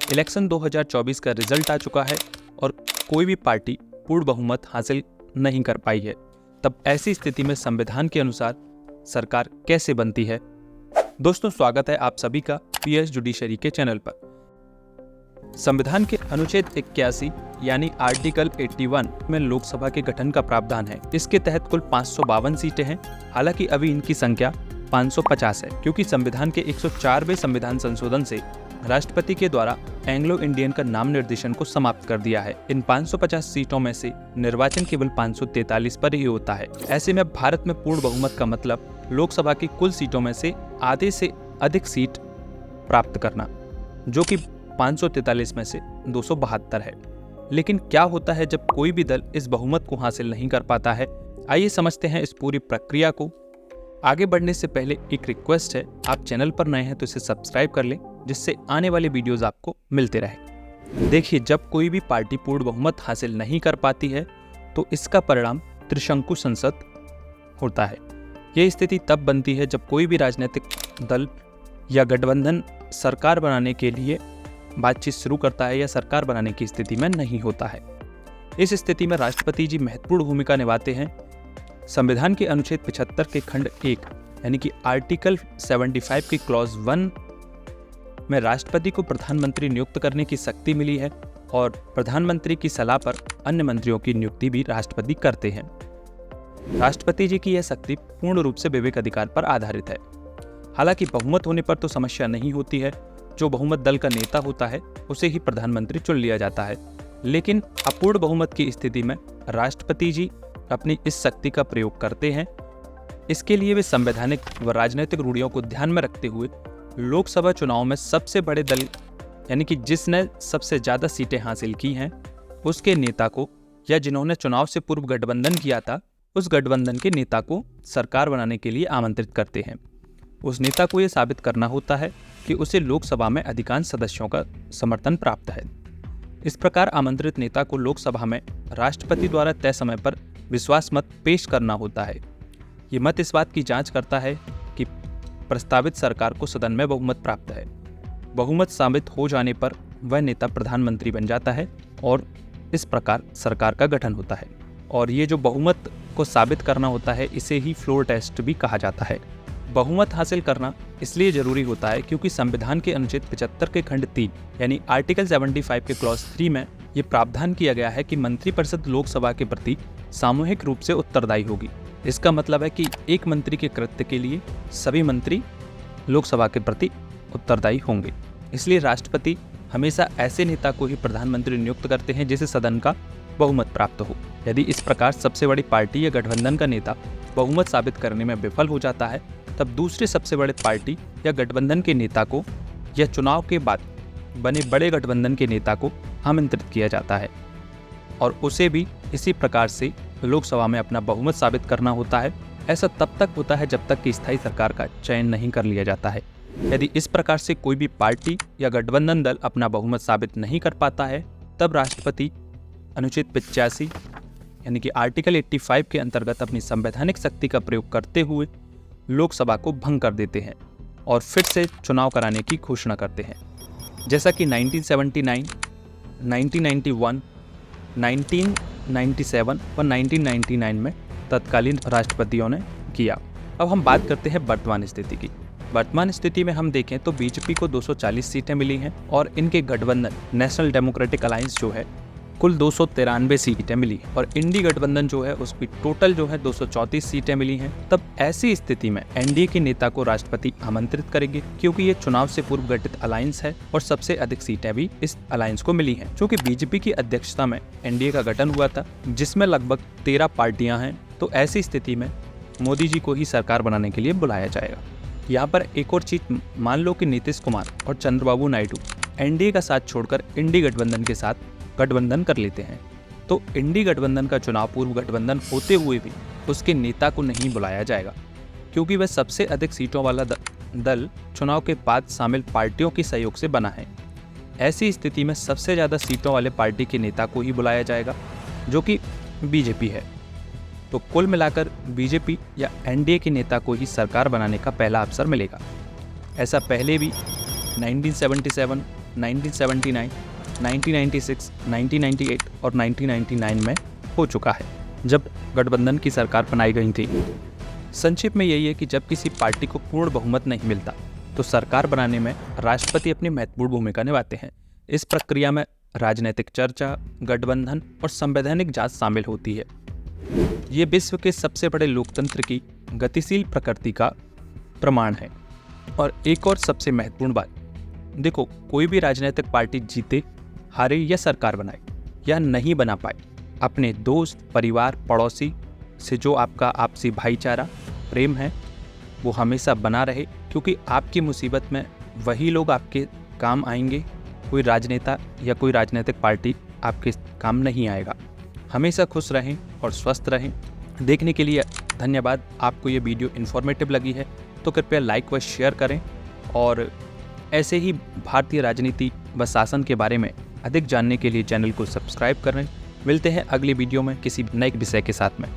Election 2024 का result आ चुका है और कोई भी पार्टी पूर्ण बहुमत हासिल नहीं कर पाई है। तब ऐसी स्थिति में संविधान के अनुसार सरकार कैसे बनती है? दोस्तों, स्वागत है आप सभी का पीएस जुडिशरी के चैनल पर। संविधान के अनुच्छेद 81 यानी आर्टिकल 81 में लोकसभा के गठन का प्रावधान है। इसके तहत कुल 552 सीटें हैं। हालांकि अभी इनकी संख्या 550 है, क्योंकि संविधान के 104वें संविधान संशोधन से राष्ट्रपति के द्वारा एंग्लो इंडियन का नाम निर्देशन को समाप्त कर दिया है। इन 550 सीटों में से निर्वाचन केवल 543 पर ही होता है। ऐसे में भारत में पूर्ण बहुमत का मतलब लोकसभा की कुल सीटों में से आधे से अधिक सीट प्राप्त करना, जो कि 543 में से 272 है। लेकिन क्या होता है जब कोई भी दल इस बहुमत को हासिल नहीं कर पाता है? आइए समझते हैं इस पूरी प्रक्रिया को। आगे बढ़ने से पहले एक रिक्वेस्ट है, आप चैनल पर नए हैं तो इसे सब्सक्राइब कर लें, जिससे आने वाले वीडियोस आपको मिलते रहे। देखिए, जब कोई भी पार्टी पूर्ण बहुमत हासिल नहीं कर पाती है तो इसका परिणाम त्रिशंकु संसद होता है। यह स्थिति तब बनती है जब कोई भी राजनीतिक दल या गठबंधन सरकार बनाने के लिए बातचीत शुरू करता है या सरकार बनाने की स्थिति में नहीं होता है। इस स्थिति में राष्ट्रपति जी महत्वपूर्ण भूमिका निभाते हैं। संविधान के अनुच्छेद 75 के खंड 1 यानी कि आर्टिकल 75 की क्लॉज 1 में राष्ट्रपति को प्रधानमंत्री नियुक्त करने की शक्ति मिली है और प्रधानमंत्री की सलाह पर अन्य मंत्रियों की नियुक्ति भी राष्ट्रपति करते हैं। राष्ट्रपति जी की यह शक्ति पूर्ण रूप से विवेक अधिकार पर आधारित है। हालांकि बहुमत होने पर तो समस्या नहीं होती है। जो बहुमत दल का नेता होता है उसे ही प्रधानमंत्री चुन लिया जाता है। लेकिन अपूर्ण बहुमत की स्थिति में राष्ट्रपति जी अपनी इस शक्ति का प्रयोग करते हैं। इसके लिए वे संवैधानिक व राजनीतिक रूढ़ियों को ध्यान में रखते हुए लोकसभा चुनाव में सबसे बड़े दल यानी कि जिसने सबसे ज्यादा सीटें हासिल की हैं उसके नेता को, या जिन्होंने चुनाव से पूर्व गठबंधन किया था उस गठबंधन के नेता को सरकार बनाने के लिए आमंत्रित करते हैं। उस नेता को यह साबित करना होता है कि उसे लोकसभा में अधिकांश सदस्यों का समर्थन प्राप्त है। इस प्रकार आमंत्रित नेता को लोकसभा में राष्ट्रपति द्वारा तय समय पर विश्वास मत पेश करना होता है। ये मत इस बात की जांच करता है कि प्रस्तावित सरकार को सदन में बहुमत प्राप्त है। बहुमत साबित हो जाने पर वह नेता प्रधानमंत्री बन जाता है और इस प्रकार सरकार का गठन होता है। और ये जो बहुमत को साबित करना होता है इसे ही फ्लोर टेस्ट भी कहा जाता है। बहुमत हासिल करना इसलिए जरूरी होता है क्योंकि संविधान के अनुच्छेद 75 के खंड 3 यानी आर्टिकल 75 के क्लॉज 3 में ये प्रावधान किया गया है कि मंत्रिपरिषद लोकसभा के प्रति सामूहिक रूप से उत्तरदायी होगी। इसका मतलब है कि एक मंत्री के कृत्य के लिए सभी मंत्री लोकसभा के प्रति उत्तरदायी होंगे। इसलिए राष्ट्रपति हमेशा ऐसे नेता को ही प्रधानमंत्री नियुक्त करते हैं जिसे सदन का बहुमत प्राप्त हो। यदि इस प्रकार सबसे बड़ी पार्टी या गठबंधन का नेता बहुमत साबित करने में विफल हो जाता है, तब दूसरे सबसे बड़े पार्टी या गठबंधन के नेता को या चुनाव के बाद बने बड़े गठबंधन के नेता को आमंत्रित किया जाता है और उसे भी इसी प्रकार से लोकसभा में अपना बहुमत साबित करना होता है। ऐसा तब तक होता है जब तक कि स्थायी सरकार का चयन नहीं कर लिया जाता है। यदि इस प्रकार से कोई भी पार्टी या गठबंधन दल अपना बहुमत साबित नहीं कर पाता है, तब राष्ट्रपति अनुच्छेद 85 यानी कि आर्टिकल 85 के अंतर्गत अपनी संवैधानिक शक्ति का प्रयोग करते हुए लोकसभा को भंग कर देते हैं और फिर से चुनाव कराने की घोषणा करते हैं, जैसा कि 1979, 1991, 1997 और 1999 में तत्कालीन राष्ट्रपतियों ने किया। अब हम बात करते हैं वर्तमान स्थिति की। वर्तमान स्थिति में हम देखें तो बीजेपी को 240 सीटें मिली हैं और इनके गठबंधन नेशनल डेमोक्रेटिक अलायंस जो है कुल 293 सीटें मिली और इंडी गठबंधन जो है उसकी टोटल जो है 234 सीटें मिली हैं। तब ऐसी स्थिति में एनडीए के नेता को राष्ट्रपति आमंत्रित करेंगे, क्योंकि ये चुनाव से पूर्व गठित अलायंस है और सबसे अधिक सीटें भी इस अलायंस को मिली हैं। क्योंकि बीजेपी की अध्यक्षता में एनडीए का गठन हुआ था जिसमें लगभग 13 पार्टियां हैं, तो ऐसी स्थिति में मोदी जी को ही सरकार बनाने के लिए बुलाया जाएगा। यहाँ पर एक और चीज, मान लो कि नीतीश कुमार और चंद्रबाबू नायडू एनडीए का साथ छोड़कर इंडी गठबंधन के साथ गठबंधन कर लेते हैं, तो इंडी गठबंधन का चुनाव पूर्व गठबंधन होते हुए भी उसके नेता को नहीं बुलाया जाएगा, क्योंकि वह सबसे अधिक सीटों वाला दल चुनाव के बाद शामिल पार्टियों के सहयोग से बना है। ऐसी स्थिति में सबसे ज़्यादा सीटों वाले पार्टी के नेता को ही बुलाया जाएगा, जो कि बीजेपी है। तो कुल मिलाकर बीजेपी या एनडीए के नेता को ही सरकार बनाने का पहला अवसर मिलेगा। ऐसा पहले भी 1977, 1979, 1996, 1998 और 1999 में हो चुका है, जब गठबंधन की सरकार बनाई गई थी। संक्षिप्त में यही है कि जब किसी पार्टी को पूर्ण बहुमत नहीं मिलता तो सरकार बनाने में राष्ट्रपति अपनी महत्वपूर्ण भूमिका निभाते हैं। इस प्रक्रिया में राजनीतिक चर्चा, गठबंधन और संवैधानिक जांच शामिल होती है। ये विश्व के सबसे बड़े लोकतंत्र की गतिशील प्रकृति का प्रमाण है। और एक और सबसे महत्वपूर्ण बात, देखो, कोई भी राजनीतिक पार्टी जीते, हारे या सरकार बनाए या नहीं बना पाए, अपने दोस्त, परिवार, पड़ोसी से जो आपका आपसी भाईचारा, प्रेम है, वो हमेशा बना रहे, क्योंकि आपकी मुसीबत में वही लोग आपके काम आएंगे। कोई राजनेता या कोई राजनीतिक पार्टी आपके काम नहीं आएगा। हमेशा खुश रहें और स्वस्थ रहें। देखने के लिए धन्यवाद। आपको ये वीडियो इन्फॉर्मेटिव लगी है तो कृपया लाइक व शेयर करें, और ऐसे ही भारतीय राजनीति व शासन के बारे में अधिक जानने के लिए चैनल को सब्सक्राइब करें। मिलते हैं अगली वीडियो में किसी नए विषय के साथ में।